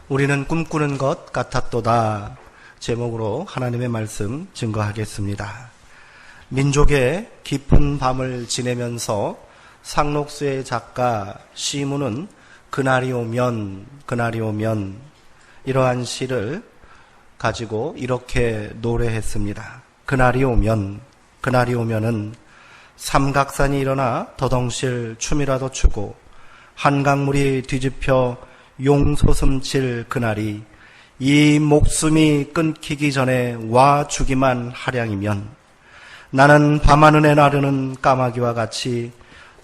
우리는 꿈꾸는 것 같았도다 제목으로 하나님의 말씀 증거하겠습니다. 민족의 깊은 밤을 지내면서 상록수의 작가 시문은 그날이 오면 이러한 시를 가지고 이렇게 노래했습니다. 그날이 오면은 삼각산이 일어나 더덩실 춤이라도 추고 한강물이 뒤집혀 용솟음칠 그날이 이 목숨이 끊기기 전에 와 주기만 하량이면 나는 밤하늘에 나르는 까마귀와 같이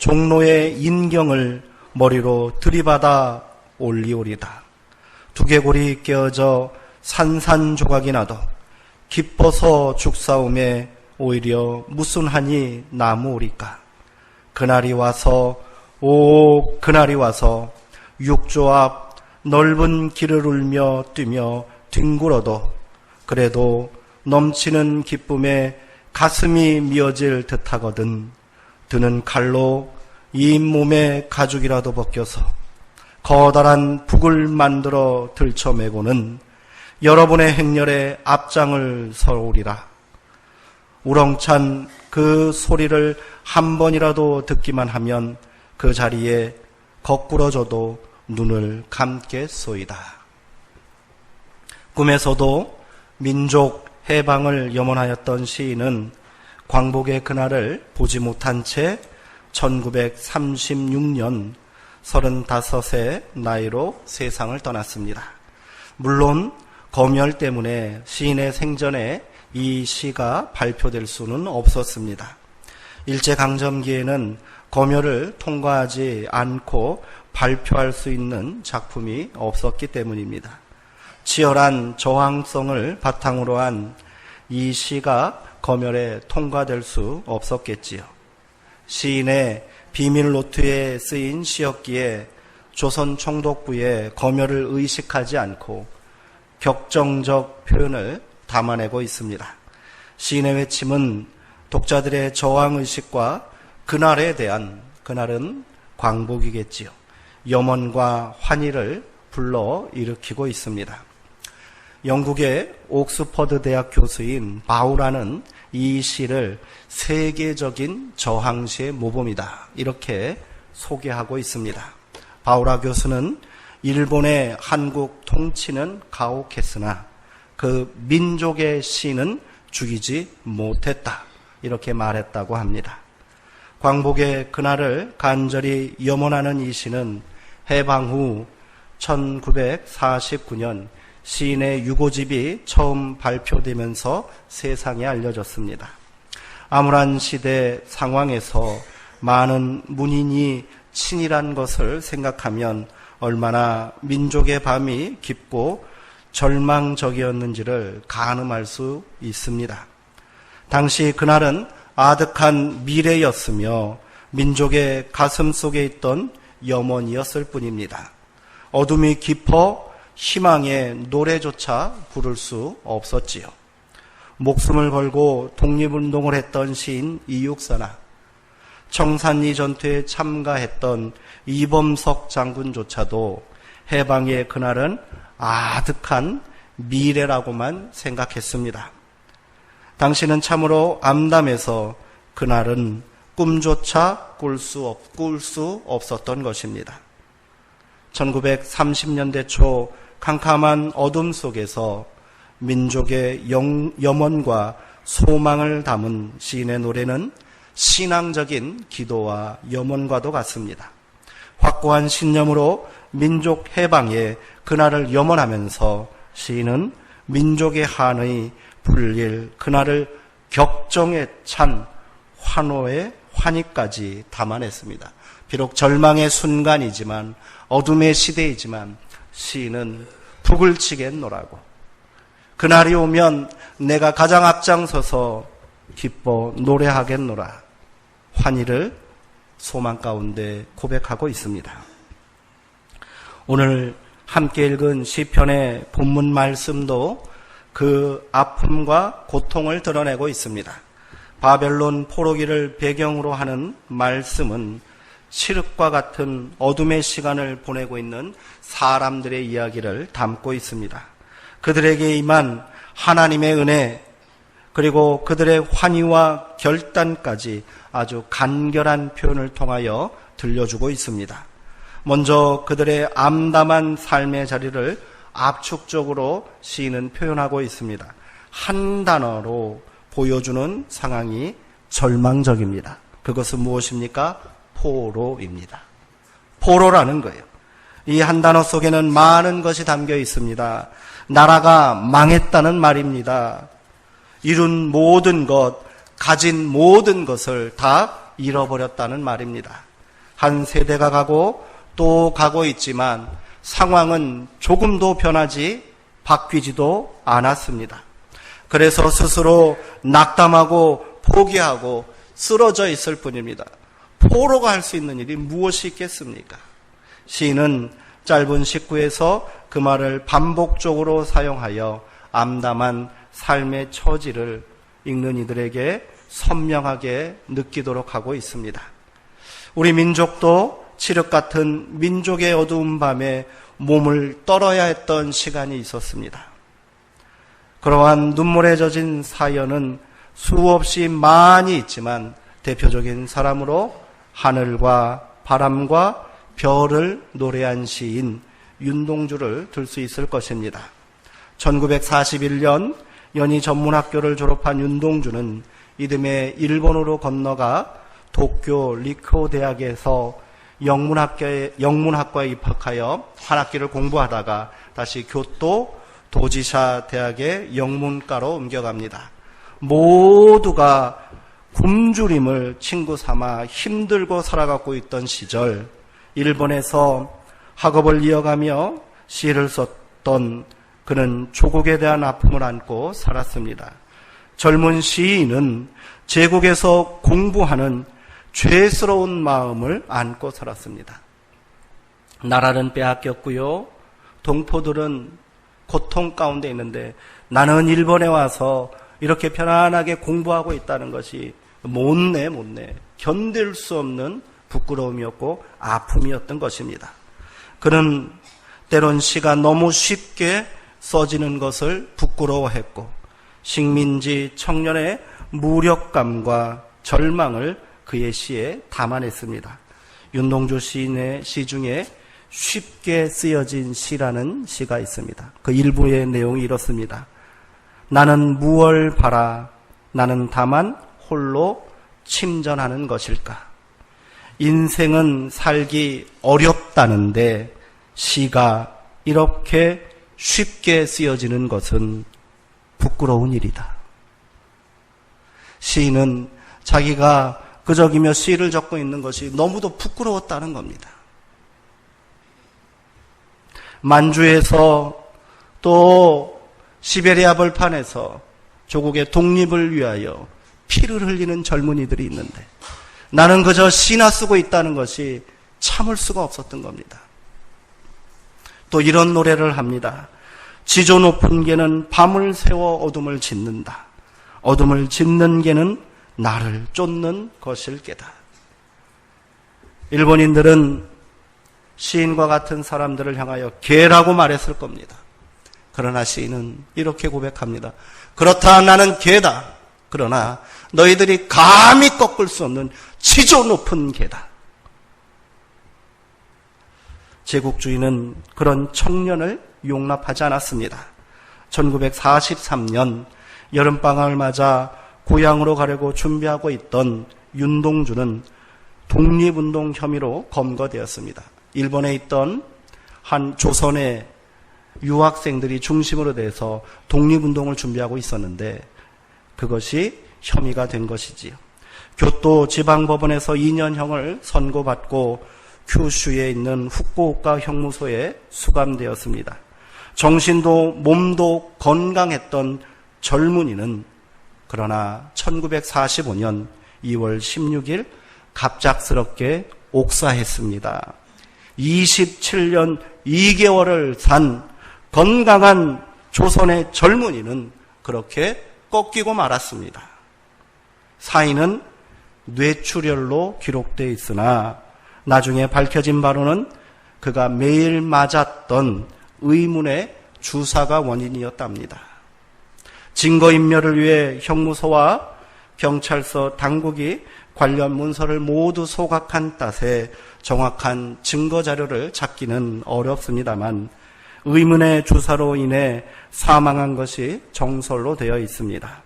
종로의 인경을 머리로 들이받아 올리오리다. 두개골이 깨어져 산산조각이 나도 기뻐서 죽사움에 오히려 무슨 한이 나무오리까. 그날이 와서 육조 앞 넓은 길을 울며 뛰며 뒹굴어도 그래도 넘치는 기쁨에 가슴이 미어질 듯하거든. 드는 칼로 이 몸의 가죽이라도 벗겨서 커다란 북을 만들어 들쳐매고는 여러분의 행렬에 앞장을 서오리라. 우렁찬 그 소리를 한 번이라도 듣기만 하면 그 자리에 거꾸러져도 눈을 감겠소이다. 꿈에서도 민족 해방을 염원하였던 시인은 광복의 그날을 보지 못한 채 1936년 35세 나이로 세상을 떠났습니다. 물론 검열 때문에 시인의 생전에 이 시가 발표될 수는 없었습니다. 일제강점기에는 검열을 통과하지 않고 발표할 수 있는 작품이 없었기 때문입니다. 치열한 저항성을 바탕으로 한 이 시가 검열에 통과될 수 없었겠지요. 시인의 비밀노트에 쓰인 시였기에 조선 총독부의 검열을 의식하지 않고 격정적 표현을 담아내고 있습니다. 시인의 외침은 독자들의 저항의식과 그날은 광복이겠지요. 염원과 환희를 불러 일으키고 있습니다. 영국의 옥스퍼드 대학 교수인 바우라는 이 시를 세계적인 저항시의 모범이다 이렇게 소개하고 있습니다. 바우라 교수는 일본의 한국 통치는 가혹했으나 그 민족의 시는 죽이지 못했다 이렇게 말했다고 합니다. 광복의 그날을 간절히 염원하는 이 시는 해방 후 1949년 시인의 유고집이 처음 발표되면서 세상에 알려졌습니다. 암울한 시대 상황에서 많은 문인이 친일한 것을 생각하면 얼마나 민족의 밤이 깊고 절망적이었는지를 가늠할 수 있습니다. 당시 그날은 아득한 미래였으며 민족의 가슴 속에 있던 염원이었을 뿐입니다. 어둠이 깊어 희망의 노래조차 부를 수 없었지요. 목숨을 걸고 독립운동을 했던 시인 이육사나 청산리 전투에 참가했던 이범석 장군조차도 해방의 그날은 아득한 미래라고만 생각했습니다. 당시는 참으로 암담해서 그날은 꿈조차 꿀 수 없었던 것입니다. 1930년대 초 캄캄한 어둠 속에서 민족의 염원과 소망을 담은 시인의 노래는 신앙적인 기도와 염원과도 같습니다. 확고한 신념으로 민족 해방의 그날을 염원하면서 시인은 민족의 한의 불릴 그날을 격정에 찬 환호의 환희까지 담아냈습니다. 비록 절망의 순간이지만 어둠의 시대이지만 시인은 북을 치겠노라고 그날이 오면 내가 가장 앞장서서 기뻐 노래하겠노라 환희를 소망 가운데 고백하고 있습니다. 오늘 함께 읽은 시편의 본문 말씀도 그 아픔과 고통을 드러내고 있습니다. 바벨론 포로기를 배경으로 하는 말씀은 칠흑과 같은 어둠의 시간을 보내고 있는 사람들의 이야기를 담고 있습니다. 그들에게 임한 하나님의 은혜, 그리고 그들의 환희와 결단까지 아주 간결한 표현을 통하여 들려주고 있습니다. 먼저 그들의 암담한 삶의 자리를 압축적으로 시인은 표현하고 있습니다. 한 단어로 보여주는 상황이 절망적입니다. 그것은 무엇입니까? 포로입니다. 포로라는 거예요. 이 한 단어 속에는 많은 것이 담겨 있습니다. 나라가 망했다는 말입니다. 이룬 모든 것, 가진 모든 것을 다 잃어버렸다는 말입니다. 한 세대가 가고 또 가고 있지만 상황은 조금도 변하지 바뀌지도 않았습니다. 그래서 스스로 낙담하고 포기하고 쓰러져 있을 뿐입니다. 포로가 할 수 있는 일이 무엇이 있겠습니까? 시인은 짧은 19에서 그 말을 반복적으로 사용하여 암담한 삶의 처지를 읽는 이들에게 선명하게 느끼도록 하고 있습니다. 우리 민족도 칠흑 같은 민족의 어두운 밤에 몸을 떨어야 했던 시간이 있었습니다. 그러한 눈물에 젖은 사연은 수없이 많이 있지만 대표적인 사람으로 하늘과 바람과 별을 노래한 시인 윤동주를 들 수 있을 것입니다. 1941년 연희 전문학교를 졸업한 윤동주는 이듬해 일본으로 건너가 도쿄 리쿄 대학에서 영문학과에 입학하여 한 학기를 공부하다가 다시 교토 도지사 대학의 영문과로 옮겨갑니다. 모두가 굶주림을 친구 삼아 힘들고 살아가고 있던 시절 일본에서 학업을 이어가며 시를 썼던 그는 조국에 대한 아픔을 안고 살았습니다. 젊은 시인은 제국에서 공부하는 죄스러운 마음을 안고 살았습니다. 나라는 빼앗겼고요. 동포들은 고통 가운데 있는데 나는 일본에 와서 이렇게 편안하게 공부하고 있다는 것이 못내 견딜 수 없는 부끄러움이었고 아픔이었던 것입니다. 그는 때론 시가 너무 쉽게 써지는 것을 부끄러워했고 식민지 청년의 무력감과 절망을 그의 시에 담아냈습니다. 윤동주 시인의 시 중에 쉽게 쓰여진 시라는 시가 있습니다. 그 일부의 내용이 이렇습니다. 나는 무얼 바라 나는 다만 홀로 침전하는 것일까. 인생은 살기 어렵다는데 시가 이렇게 쉽게 쓰여지는 것은 부끄러운 일이다. 시인은 자기가 그저기며 시를 적고 있는 것이 너무도 부끄러웠다는 겁니다. 만주에서 또 시베리아 벌판에서 조국의 독립을 위하여 피를 흘리는 젊은이들이 있는데 나는 그저 시나 쓰고 있다는 것이 참을 수가 없었던 겁니다. 또 이런 노래를 합니다. 지조 높은 개는 밤을 새워 어둠을 짓는다. 어둠을 짓는 개는 나를 쫓는 것일 게다. 일본인들은 시인과 같은 사람들을 향하여 개라고 말했을 겁니다. 그러나 시인은 이렇게 고백합니다. 그렇다 나는 개다. 그러나 너희들이 감히 꺾을 수 없는 지조 높은 개다. 제국주의는 그런 청년을 용납하지 않았습니다. 1943년 여름방학을 맞아 고향으로 가려고 준비하고 있던 윤동주는 독립운동 혐의로 검거되었습니다. 일본에 있던 한 조선의 유학생들이 중심으로 돼서 독립운동을 준비하고 있었는데 그것이 혐의가 된 것이지요. 교토 지방법원에서 2년형을 선고받고 큐슈에 있는 후쿠오카 형무소에 수감되었습니다. 정신도 몸도 건강했던 젊은이는 그러나 1945년 2월 16일 갑작스럽게 옥사했습니다. 27년 2개월을 산 건강한 조선의 젊은이는 그렇게 꺾이고 말았습니다. 사인은 뇌출혈로 기록되어 있으나 나중에 밝혀진 바로는 그가 매일 맞았던 의문의 주사가 원인이었답니다. 증거인멸을 위해 형무소와 경찰서 당국이 관련 문서를 모두 소각한 탓에 정확한 증거자료를 찾기는 어렵습니다만 의문의 주사로 인해 사망한 것이 정설로 되어 있습니다.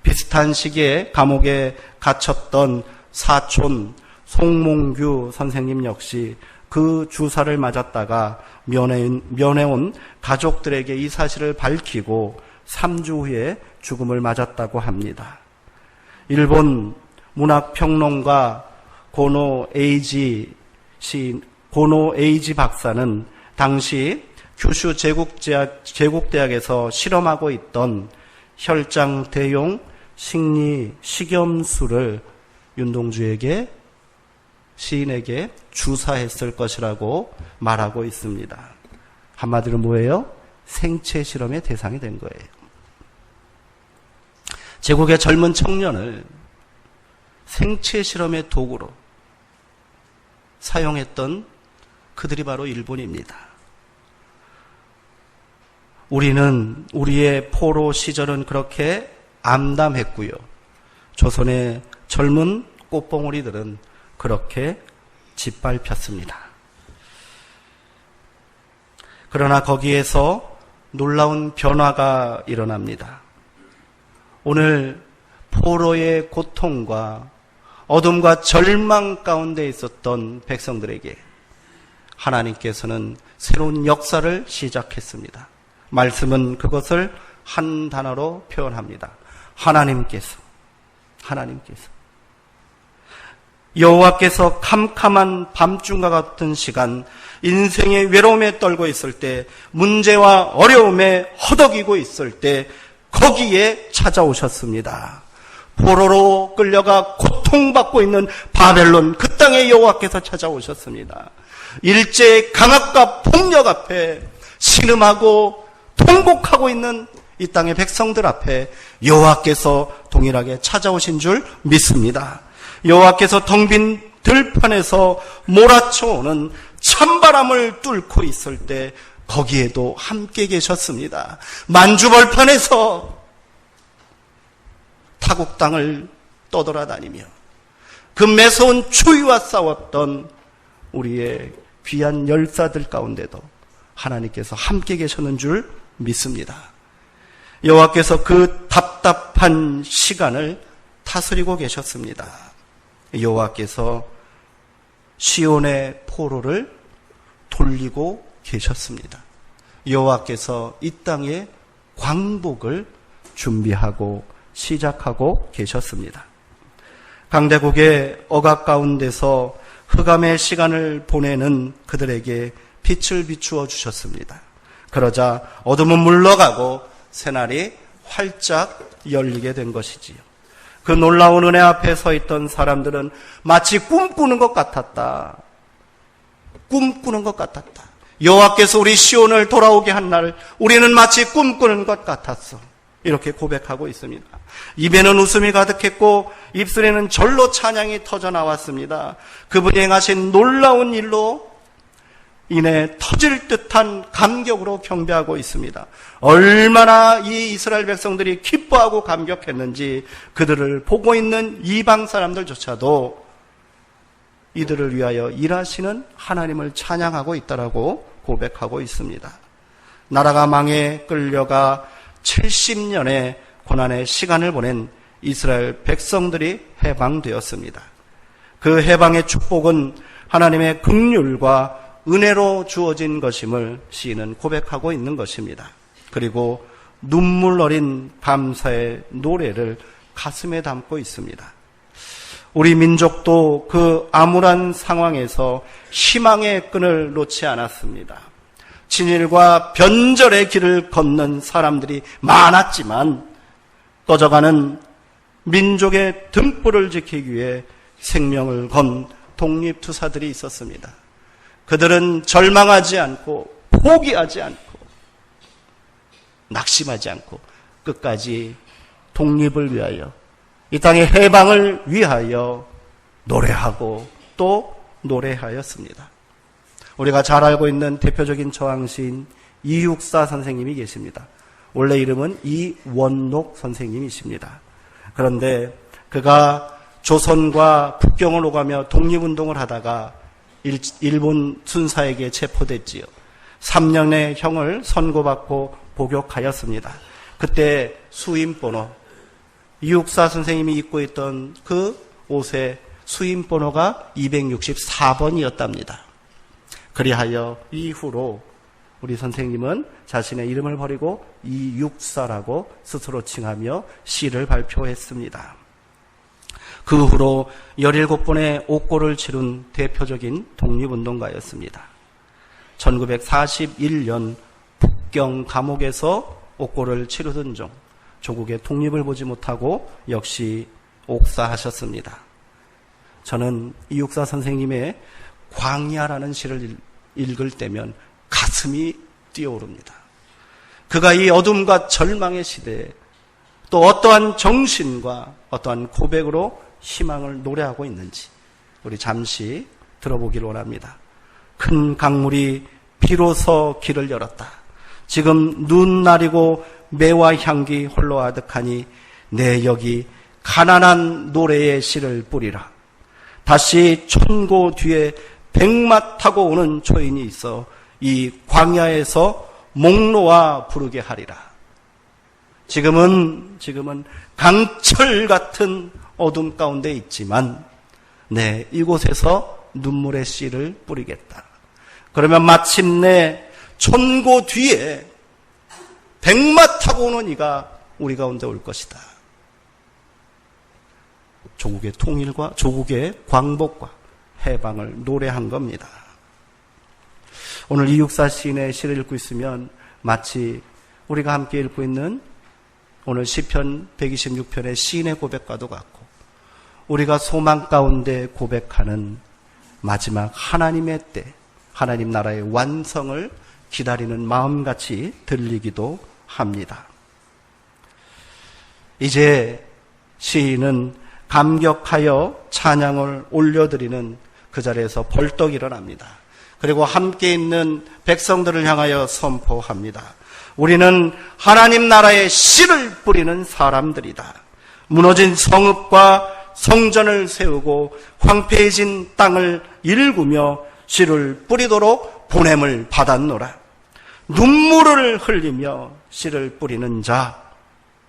비슷한 시기에 감옥에 갇혔던 사촌 송몽규 선생님 역시 그 주사를 맞았다가 면회온 가족들에게 이 사실을 밝히고 3주 후에 죽음을 맞았다고 합니다. 일본 문학평론가 고노 에이지 박사는 당시 규슈 제국대학에서 실험하고 있던 혈장 대용 식리 식염수를 윤동주에게 시인에게 주사했을 것이라고 말하고 있습니다. 한마디로 뭐예요? 생체 실험의 대상이 된 거예요. 제국의 젊은 청년을 생체 실험의 도구로 사용했던 그들이 바로 일본입니다. 우리의 포로 시절은 그렇게 암담했고요. 조선의 젊은 꽃봉오리들은 그렇게 짓밟혔습니다. 그러나 거기에서 놀라운 변화가 일어납니다. 오늘 포로의 고통과 어둠과 절망 가운데 있었던 백성들에게 하나님께서는 새로운 역사를 시작했습니다. 말씀은 그것을 한 단어로 표현합니다. 하나님께서 여호와께서 캄캄한 밤중과 같은 시간, 인생의 외로움에 떨고 있을 때, 문제와 어려움에 허덕이고 있을 때 거기에 찾아오셨습니다. 포로로 끌려가 고통받고 있는 바벨론 그 땅에 여호와께서 찾아오셨습니다. 일제의 강압과 폭력 앞에 신음하고 통곡하고 있는 이 땅의 백성들 앞에 여호와께서 동일하게 찾아오신 줄 믿습니다. 여호와께서 텅 빈 들판에서 몰아쳐오는 찬바람을 뚫고 있을 때 거기에도 함께 계셨습니다. 만주벌판에서 타국 땅을 떠돌아다니며 그 매서운 추위와 싸웠던 우리의 귀한 열사들 가운데도 하나님께서 함께 계셨는 줄 믿습니다. 여호와께서 그 답답한 시간을 다스리고 계셨습니다. 여호와께서 시온의 포로를 돌리고 계셨습니다. 여호와께서 이 땅에 광복을 준비하고 시작하고 계셨습니다. 강대국의 억압 가운데서 흑암의 시간을 보내는 그들에게 빛을 비추어 주셨습니다. 그러자 어둠은 물러가고 새날이 활짝 열리게 된 것이지요. 그 놀라운 은혜 앞에 서 있던 사람들은 마치 꿈꾸는 것 같았다. 꿈꾸는 것 같았다. 여호와께서 우리 시온을 돌아오게 한 날 우리는 마치 꿈꾸는 것 같았어. 이렇게 고백하고 있습니다. 입에는 웃음이 가득했고 입술에는 절로 찬양이 터져 나왔습니다. 그분이 행하신 놀라운 일로 인해 터질 듯한 감격으로 경배하고 있습니다. 얼마나 이 이스라엘 백성들이 기뻐하고 감격했는지 그들을 보고 있는 이방 사람들조차도 이들을 위하여 일하시는 하나님을 찬양하고 있다라고 고백하고 있습니다. 나라가 망해 끌려가 70년의 고난의 시간을 보낸 이스라엘 백성들이 해방되었습니다. 그 해방의 축복은 하나님의 긍휼과 은혜로 주어진 것임을 시인은 고백하고 있는 것입니다. 그리고 눈물 어린 감사의 노래를 가슴에 담고 있습니다. 우리 민족도 그 암울한 상황에서 희망의 끈을 놓지 않았습니다. 진일과 변절의 길을 걷는 사람들이 많았지만 꺼져가는 민족의 등불을 지키기 위해 생명을 건 독립투사들이 있었습니다. 그들은 절망하지 않고 포기하지 않고 낙심하지 않고 끝까지 독립을 위하여 이 땅의 해방을 위하여 노래하고 또 노래하였습니다. 우리가 잘 알고 있는 대표적인 저항시인 이육사 선생님이 계십니다. 원래 이름은 이원록 선생님이십니다. 그런데 그가 조선과 북경을 오가며 독립운동을 하다가 일본 순사에게 체포됐지요. 3년의 형을 선고받고 복역하였습니다. 그때 수임번호, 이육사 선생님이 입고 있던 그 옷의 수임번호가 264번이었답니다. 그리하여 이후로 우리 선생님은 자신의 이름을 버리고 이육사라고 스스로 칭하며 시를 발표했습니다. 그 후로 17번의 옥고를 치룬 대표적인 독립운동가였습니다. 1941년 북경 감옥에서 옥고를 치르던 중 조국의 독립을 보지 못하고 역시 옥사하셨습니다. 저는 이육사 선생님의 광야라는 시를 읽을 때면 가슴이 뛰어오릅니다. 그가 이 어둠과 절망의 시대에 또 어떠한 정신과 어떠한 고백으로 희망을 노래하고 있는지 우리 잠시 들어보길 원합니다. 큰 강물이 비로소 길을 열었다. 지금 눈 나리고 매와 향기 홀로 아득하니 내 여기 가난한 노래의 씨를 뿌리라. 다시 천고 뒤에 백마 타고 오는 초인이 있어 이 광야에서 목놓아 부르게 하리라. 지금은 강철 같은 어둠 가운데 있지만 이곳에서 눈물의 씨를 뿌리겠다. 그러면 마침내 천고 뒤에 백마 타고 오는 이가 우리 가운데 올 것이다. 조국의 통일과 조국의 광복과 해방을 노래한 겁니다. 오늘 이육사 시인의 시를 읽고 있으면 마치 우리가 함께 읽고 있는 오늘 시편 126편의 시인의 고백과도 같고 우리가 소망 가운데 고백하는 마지막 하나님의 때, 하나님 나라의 완성을 기다리는 마음같이 들리기도 합니다. 이제 시인은 감격하여 찬양을 올려드리는 그 자리에서 벌떡 일어납니다. 그리고 함께 있는 백성들을 향하여 선포합니다. 우리는 하나님 나라의 씨를 뿌리는 사람들이다. 무너진 성읍과 성전을 세우고 황폐해진 땅을 일구며 씨를 뿌리도록 보냄을 받았노라. 눈물을 흘리며 씨를 뿌리는 자,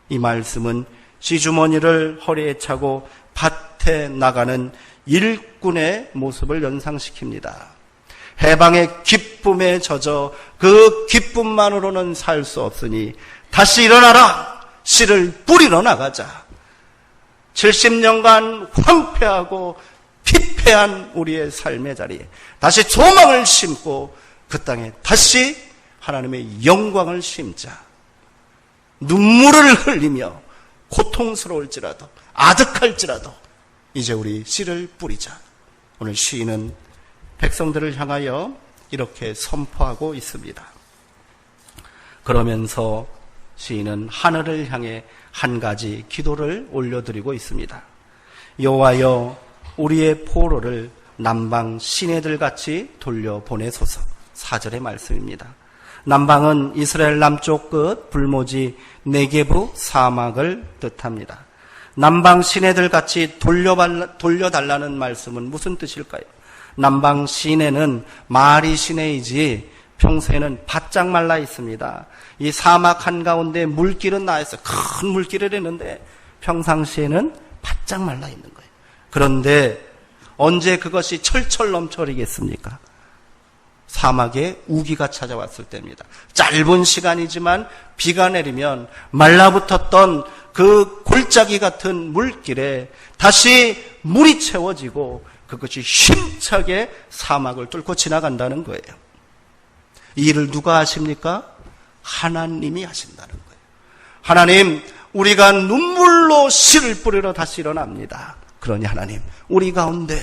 이 말씀은 시주머니를 허리에 차고 밭에 나가는 일꾼의 모습을 연상시킵니다. 해방의 기쁨에 젖어 그 기쁨만으로는 살 수 없으니 다시 일어나라. 씨를 뿌리러 나가자. 70년간 황폐하고 피폐한 우리의 삶의 자리에 다시 소망을 심고 그 땅에 다시 하나님의 영광을 심자. 눈물을 흘리며 고통스러울지라도 아득할지라도 이제 우리 씨를 뿌리자. 오늘 시인은 백성들을 향하여 이렇게 선포하고 있습니다. 그러면서 시인은 하늘을 향해 한 가지 기도를 올려드리고 있습니다. 여호와여, 우리의 포로를 남방 시내들같이 돌려보내소서. 4절의 말씀입니다. 남방은 이스라엘 남쪽 끝 불모지 네게브 사막을 뜻합니다. 남방 시내들같이 돌려달라는 말씀은 무슨 뜻일까요? 남방 시내는 말이 시내이지 평소에는 바짝 말라 있습니다. 이 사막 한가운데 물길은 나있어. 큰 물길을 했는데 평상시에는 바짝 말라 있는 거예요. 그런데 언제 그것이 철철 넘쳐리겠습니까? 사막에 우기가 찾아왔을 때입니다. 짧은 시간이지만 비가 내리면 말라붙었던 그 골짜기 같은 물길에 다시 물이 채워지고 그것이 힘차게 사막을 뚫고 지나간다는 거예요. 이 일을 누가 하십니까? 하나님이 하신다는 거예요. 하나님, 우리가 눈물로 씨를 뿌리러 다시 일어납니다. 그러니 하나님, 우리 가운데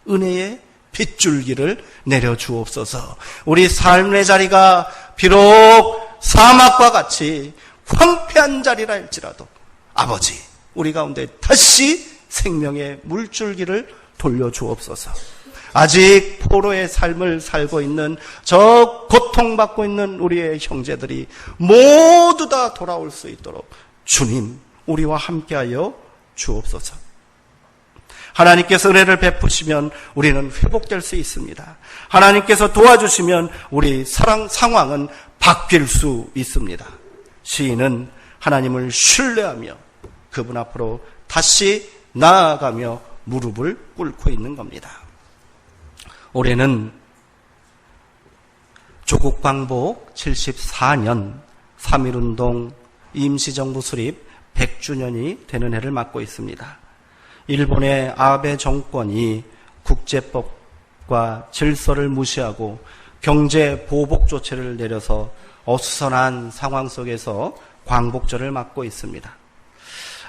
은혜의 빗줄기를 내려주옵소서. 우리 삶의 자리가 비록 사막과 같이 황폐한 자리라 할지라도 아버지, 우리 가운데 다시 생명의 물줄기를 돌려주옵소서. 아직 포로의 삶을 살고 있는, 저 고통받고 있는 우리의 형제들이 모두 다 돌아올 수 있도록 주님 우리와 함께하여 주옵소서. 하나님께서 은혜를 베푸시면 우리는 회복될 수 있습니다. 하나님께서 도와주시면 우리 상황은 바뀔 수 있습니다. 시인은 하나님을 신뢰하며 그분 앞으로 다시 나아가며 무릎을 꿇고 있는 겁니다. 올해는 조국 광복 74년 3.1운동 임시정부 수립 100주년이 되는 해를 맞고 있습니다. 일본의 아베 정권이 국제법과 질서를 무시하고 경제 보복 조치를 내려서 어수선한 상황 속에서 광복절을 맞고 있습니다.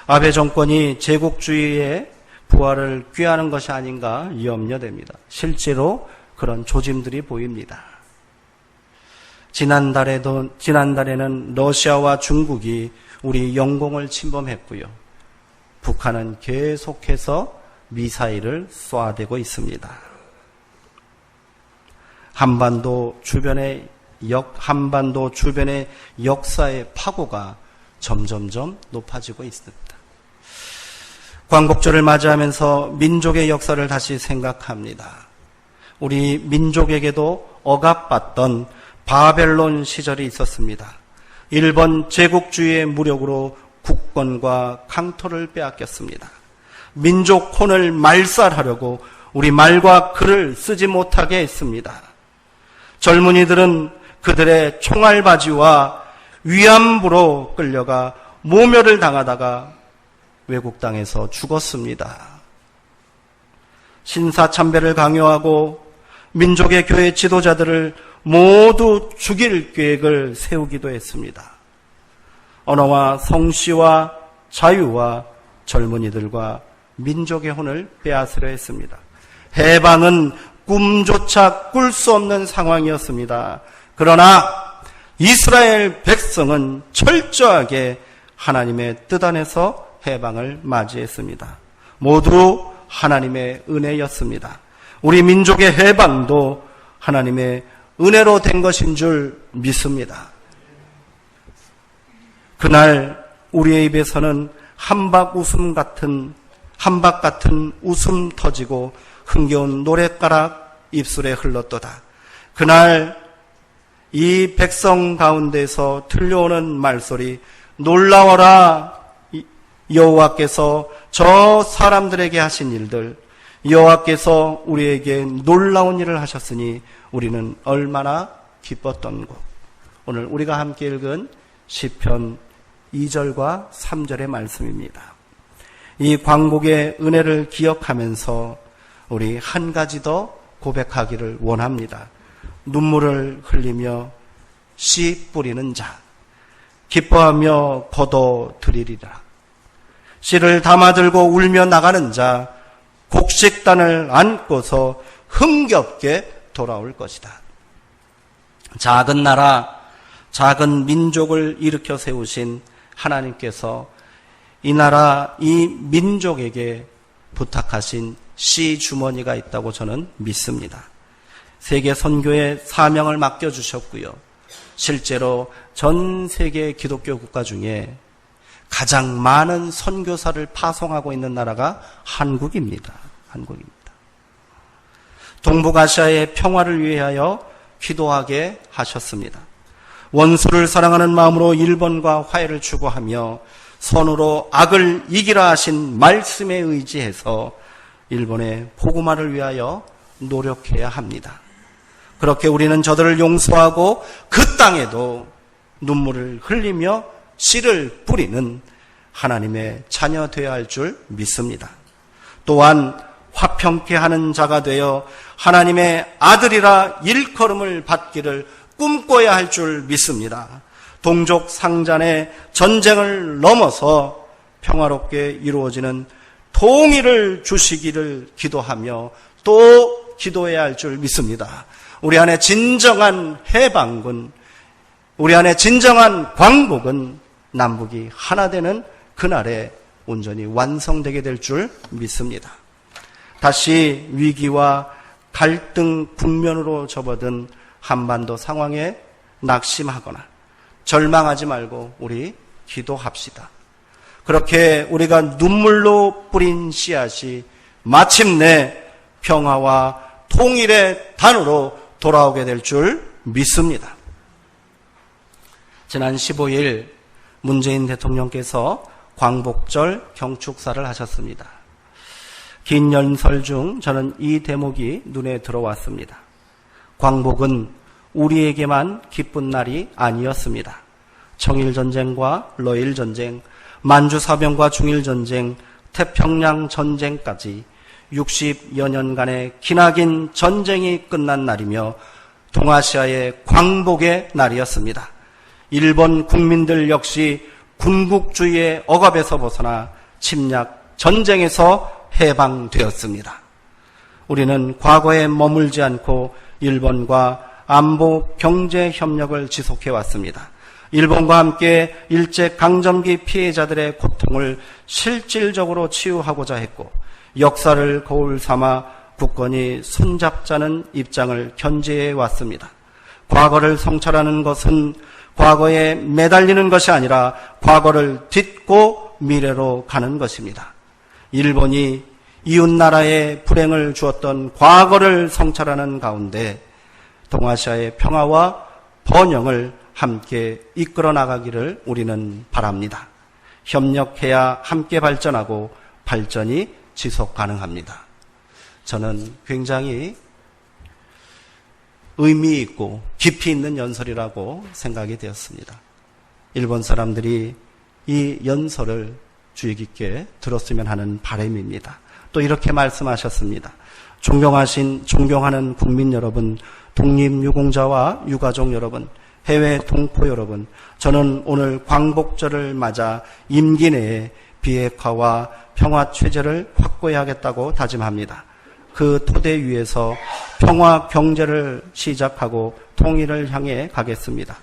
아베 정권이 제국주의의 부활을 꾀하는 것이 아닌가 염려됩니다. 실제로 그런 조짐들이 보입니다. 지난달에는 러시아와 중국이 우리 영공을 침범했고요. 북한은 계속해서 미사일을 쏘아대고 있습니다. 한반도 주변의 역사의 파고가 점점점 높아지고 있습니다. 광복절을 맞이하면서 민족의 역사를 다시 생각합니다. 우리 민족에게도 억압받던 바벨론 시절이 있었습니다. 일본 제국주의의 무력으로 국권과 강토를 빼앗겼습니다. 민족 혼을 말살하려고 우리 말과 글을 쓰지 못하게 했습니다. 젊은이들은 그들의 총알바지와 위안부로 끌려가 모멸을 당하다가 외국 땅에서 죽었습니다. 신사참배를 강요하고 민족의 교회 지도자들을 모두 죽일 계획을 세우기도 했습니다. 언어와 성씨와 자유와 젊은이들과 민족의 혼을 빼앗으려 했습니다. 해방은 꿈조차 꿀 수 없는 상황이었습니다. 그러나 이스라엘 백성은 철저하게 하나님의 뜻 안에서 해방을 맞이했습니다. 모두 하나님의 은혜였습니다. 우리 민족의 해방도 하나님의 은혜로 된 것인 줄 믿습니다. 그날 우리의 입에서는 한박 같은 웃음 터지고 흥겨운 노랫가락 입술에 흘렀도다. 그날 이 백성 가운데서 들려오는 말소리, 놀라워라. 여호와께서 저 사람들에게 하신 일들, 여호와께서 우리에게 놀라운 일을 하셨으니 우리는 얼마나 기뻤던고. 오늘 우리가 함께 읽은 시편 2절과 3절의 말씀입니다. 이 광복의 은혜를 기억하면서 우리 한 가지 더 고백하기를 원합니다. 눈물을 흘리며 씨 뿌리는 자, 기뻐하며 거둬들이리라. 씨를 담아들고 울며 나가는 자, 곡식단을 안고서 흥겹게 돌아올 것이다. 작은 나라, 작은 민족을 일으켜 세우신 하나님께서 이 나라, 이 민족에게 부탁하신 씨 주머니가 있다고 저는 믿습니다. 세계 선교의 사명을 맡겨주셨고요. 실제로 전 세계 기독교 국가 중에 가장 많은 선교사를 파송하고 있는 나라가 한국입니다. 동북아시아의 평화를 위하여 기도하게 하셨습니다. 원수를 사랑하는 마음으로 일본과 화해를 추구하며 선으로 악을 이기라 하신 말씀에 의지해서 일본의 복음화를 위하여 노력해야 합니다. 그렇게 우리는 저들을 용서하고 그 땅에도 눈물을 흘리며 씨를 뿌리는 하나님의 자녀 되어야 할 줄 믿습니다. 또한 화평케 하는 자가 되어 하나님의 아들이라 일컬음을 받기를 꿈꿔야 할 줄 믿습니다. 동족 상잔의 전쟁을 넘어서 평화롭게 이루어지는 통일을 주시기를 기도하며 또 기도해야 할 줄 믿습니다. 우리 안에 진정한 해방군, 우리 안에 진정한 광복은 남북이 하나 되는 그날에 온전히 완성되게 될 줄 믿습니다. 다시 위기와 갈등 국면으로 접어든 한반도 상황에 낙심하거나 절망하지 말고 우리 기도합시다. 그렇게 우리가 눈물로 뿌린 씨앗이 마침내 평화와 통일의 단으로 돌아오게 될 줄 믿습니다. 지난 15일 문재인 대통령께서 광복절 경축사를 하셨습니다. 긴 연설 중 저는 이 대목이 눈에 들어왔습니다. 광복은 우리에게만 기쁜 날이 아니었습니다. 청일전쟁과 러일전쟁, 만주사병과 중일전쟁, 태평양 전쟁까지 60여 년간의 기나긴 전쟁이 끝난 날이며 동아시아의 광복의 날이었습니다. 일본 국민들 역시 군국주의의 억압에서 벗어나 침략 전쟁에서 해방되었습니다. 우리는 과거에 머물지 않고 일본과 안보 경제 협력을 지속해 왔습니다. 일본과 함께 일제강점기 피해자들의 고통을 실질적으로 치유하고자 했고 역사를 거울 삼아 국권이 손잡자는 입장을 견지해 왔습니다. 과거를 성찰하는 것은 과거에 매달리는 것이 아니라 과거를 딛고 미래로 가는 것입니다. 일본이 이웃나라에 불행을 주었던 과거를 성찰하는 가운데 동아시아의 평화와 번영을 함께 이끌어 나가기를 우리는 바랍니다. 협력해야 함께 발전하고 발전이 지속 가능합니다. 저는 굉장히 의미 있고 깊이 있는 연설이라고 생각이 되었습니다. 일본 사람들이 이 연설을 주의 깊게 들었으면 하는 바람입니다. 또 이렇게 말씀하셨습니다. 존경하는 국민 여러분, 독립유공자와 유가족 여러분, 해외 동포 여러분, 저는 오늘 광복절을 맞아 임기 내에 비핵화와 평화 체제를 확고해야겠다고 다짐합니다. 그 토대 위에서 평화 경제를 시작하고 통일을 향해 가겠습니다.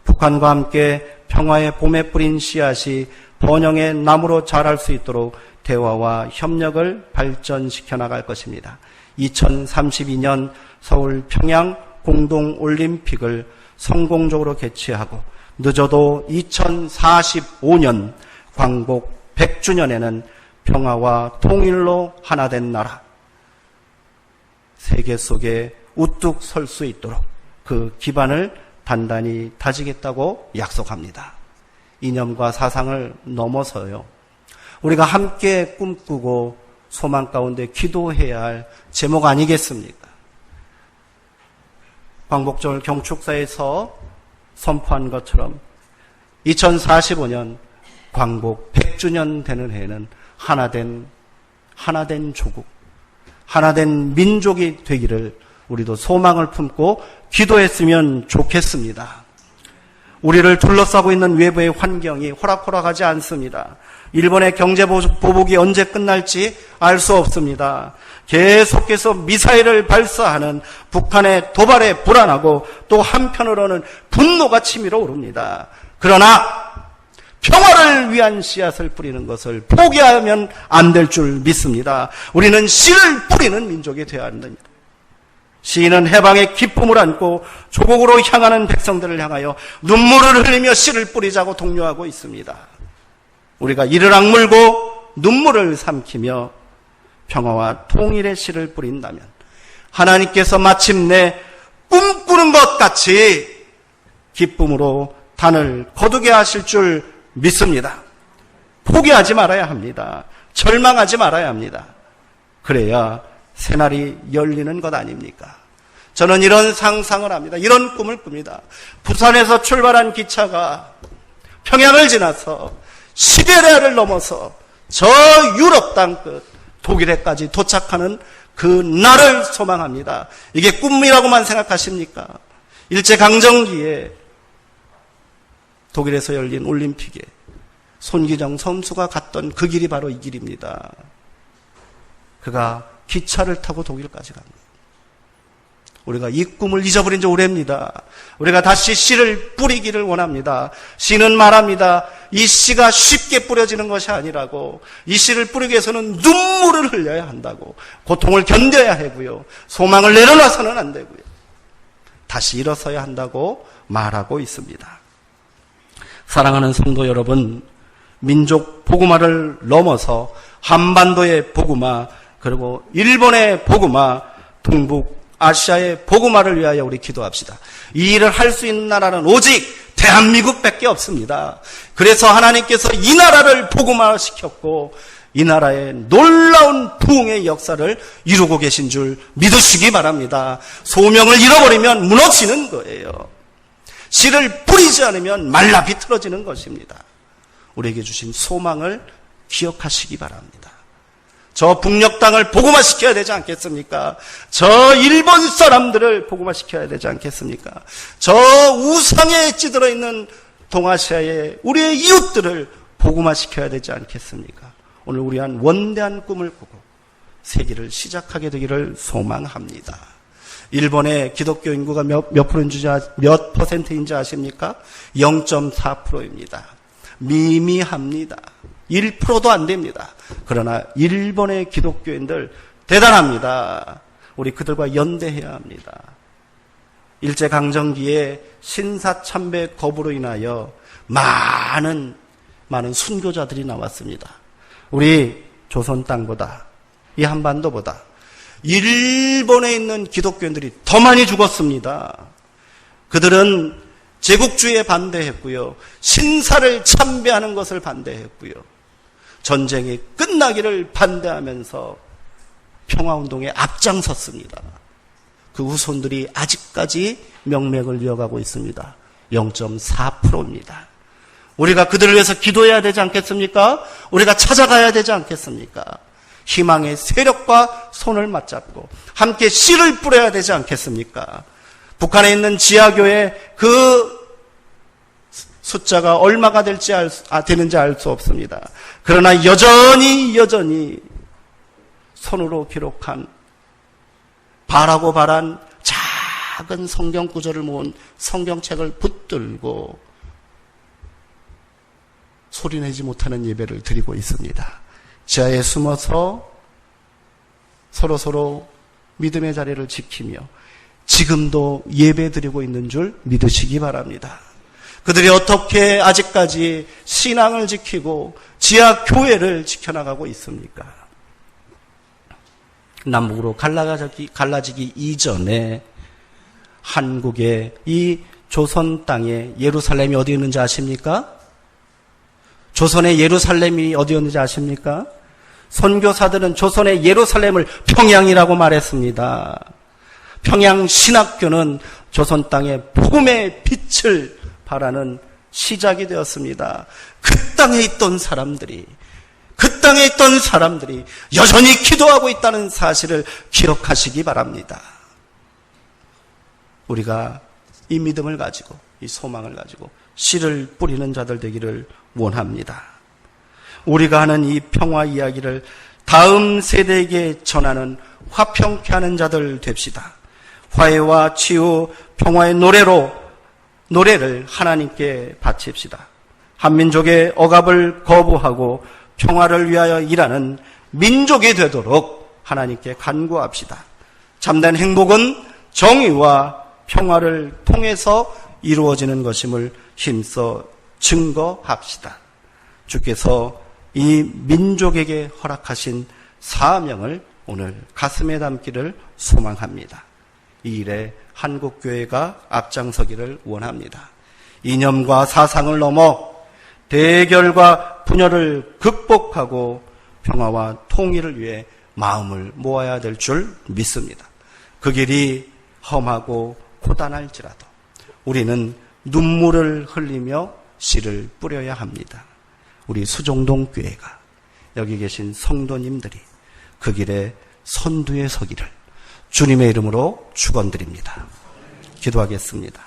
북한과 함께 평화의 봄에 뿌린 씨앗이 번영의 나무로 자랄 수 있도록 대화와 협력을 발전시켜 나갈 것입니다. 2032년 서울 평양 공동올림픽을 성공적으로 개최하고 늦어도 2045년 광복 100주년에는 평화와 통일로 하나 된 나라, 세계 속에 우뚝 설 수 있도록 그 기반을 단단히 다지겠다고 약속합니다. 이념과 사상을 넘어서요, 우리가 함께 꿈꾸고 소망 가운데 기도해야 할 제목 아니겠습니까? 광복절 경축사에서 선포한 것처럼 2045년 광복 100주년 되는 해에는 하나된 조국, 하나된 민족이 되기를 우리도 소망을 품고 기도했으면 좋겠습니다. 우리를 둘러싸고 있는 외부의 환경이 호락호락하지 않습니다. 일본의 경제 보복이 언제 끝날지 알 수 없습니다. 계속해서 미사일을 발사하는 북한의 도발에 불안하고 또 한편으로는 분노가 치밀어 오릅니다. 그러나 평화를 위한 씨앗을 뿌리는 것을 포기하면 안 될 줄 믿습니다. 우리는 씨를 뿌리는 민족이 되어야 합니다. 시인은 해방의 기쁨을 안고 조국으로 향하는 백성들을 향하여 눈물을 흘리며 씨를 뿌리자고 독려하고 있습니다. 우리가 이를 악물고 눈물을 삼키며 평화와 통일의 씨를 뿌린다면 하나님께서 마침내 꿈꾸는 것 같이 기쁨으로 단을 거두게 하실 줄 믿습니다. 포기하지 말아야 합니다. 절망하지 말아야 합니다. 그래야 새날이 열리는 것 아닙니까? 저는 이런 상상을 합니다. 이런 꿈을 꿉니다. 부산에서 출발한 기차가 평양을 지나서 시베리아를 넘어서 저 유럽 땅끝 독일에까지 도착하는 그 날을 소망합니다. 이게 꿈이라고만 생각하십니까? 일제강점기에 독일에서 열린 올림픽에 손기정 선수가 갔던 그 길이 바로 이 길입니다. 그가 기차를 타고 독일까지 갑니다. 우리가 이 꿈을 잊어버린 지 오래입니다. 우리가 다시 씨를 뿌리기를 원합니다. 씨는 말합니다. 이 씨가 쉽게 뿌려지는 것이 아니라고, 이 씨를 뿌리기 위해서는 눈물을 흘려야 한다고, 고통을 견뎌야 하고요, 소망을 내려놔서는 안 되고요, 다시 일어서야 한다고 말하고 있습니다. 사랑하는 성도 여러분, 민족 복음화를 넘어서 한반도의 복음화, 그리고 일본의 복음화, 동북 아시아의 복음화를 위하여 우리 기도합시다. 이 일을 할 수 있는 나라는 오직 대한민국밖에 없습니다. 그래서 하나님께서 이 나라를 복음화시켰고 이 나라의 놀라운 부흥의 역사를 이루고 계신 줄 믿으시기 바랍니다. 소명을 잃어버리면 무너지는 거예요. 씨를 뿌리지 않으면 말라 비틀어지는 것입니다. 우리에게 주신 소망을 기억하시기 바랍니다. 저 북녘 땅을 복음화시켜야 되지 않겠습니까? 저 일본 사람들을 복음화시켜야 되지 않겠습니까? 저 우상에 찌들어 있는 동아시아의 우리의 이웃들을 복음화시켜야 되지 않겠습니까? 오늘 우리 한 원대한 꿈을 꾸고 세기를 시작하게 되기를 소망합니다. 일본의 기독교 인구가 몇 퍼센트인지 아십니까? 0.4%입니다. 미미합니다. 1%도 안 됩니다. 그러나 일본의 기독교인들 대단합니다. 우리 그들과 연대해야 합니다. 일제강점기에 신사참배 거부로 인하여 많은 순교자들이 나왔습니다. 우리 조선 땅보다, 이 한반도보다 일본에 있는 기독교인들이 더 많이 죽었습니다. 그들은 제국주의에 반대했고요, 신사를 참배하는 것을 반대했고요, 전쟁이 끝나기를 반대하면서 평화운동에 앞장섰습니다. 그 후손들이 아직까지 명맥을 이어가고 있습니다. 0.4%입니다. 우리가 그들을 위해서 기도해야 되지 않겠습니까? 우리가 찾아가야 되지 않겠습니까? 희망의 세력과 손을 맞잡고 함께 씨를 뿌려야 되지 않겠습니까? 북한에 있는 지하교회 그 숫자가 얼마가 되는지 알 수 없습니다. 그러나 여전히 손으로 기록한 바라고 바란 작은 성경 구절을 모은 성경책을 붙들고 소리내지 못하는 예배를 드리고 있습니다. 지하에 숨어서 서로 믿음의 자리를 지키며 지금도 예배 드리고 있는 줄 믿으시기 바랍니다. 그들이 어떻게 아직까지 신앙을 지키고 지하 교회를 지켜나가고 있습니까? 남북으로 갈라지기 이전에 한국의 이 조선 땅에 예루살렘이 어디 있는지 아십니까? 조선의 예루살렘이 어디였는지 아십니까? 선교사들은 조선의 예루살렘을 평양이라고 말했습니다. 평양 신학교는 조선 땅의 복음의 빛을 발하는 시작이 되었습니다. 그 땅에 있던 사람들이 여전히 기도하고 있다는 사실을 기억하시기 바랍니다. 우리가 이 믿음을 가지고, 이 소망을 가지고 씨를 뿌리는 자들 되기를 원합니다. 우리가 하는 이 평화 이야기를 다음 세대에게 전하는 화평케 하는 자들 됩시다. 화해와 치유, 평화의 노래를 하나님께 바칩시다. 한민족의 억압을 거부하고 평화를 위하여 일하는 민족이 되도록 하나님께 간구합시다. 참된 행복은 정의와 평화를 통해서 이루어지는 것임을 힘써 증거합시다. 주께서 이 민족에게 허락하신 사명을 오늘 가슴에 담기를 소망합니다. 이 일에 한국교회가 앞장서기를 원합니다. 이념과 사상을 넘어 대결과 분열을 극복하고 평화와 통일을 위해 마음을 모아야 될 줄 믿습니다. 그 길이 험하고 고단할지라도 우리는 눈물을 흘리며 씨를 뿌려야 합니다. 우리 수종동 교회가, 여기 계신 성도님들이 그 길에 선두에 서기를 주님의 이름으로 축원드립니다. 기도하겠습니다.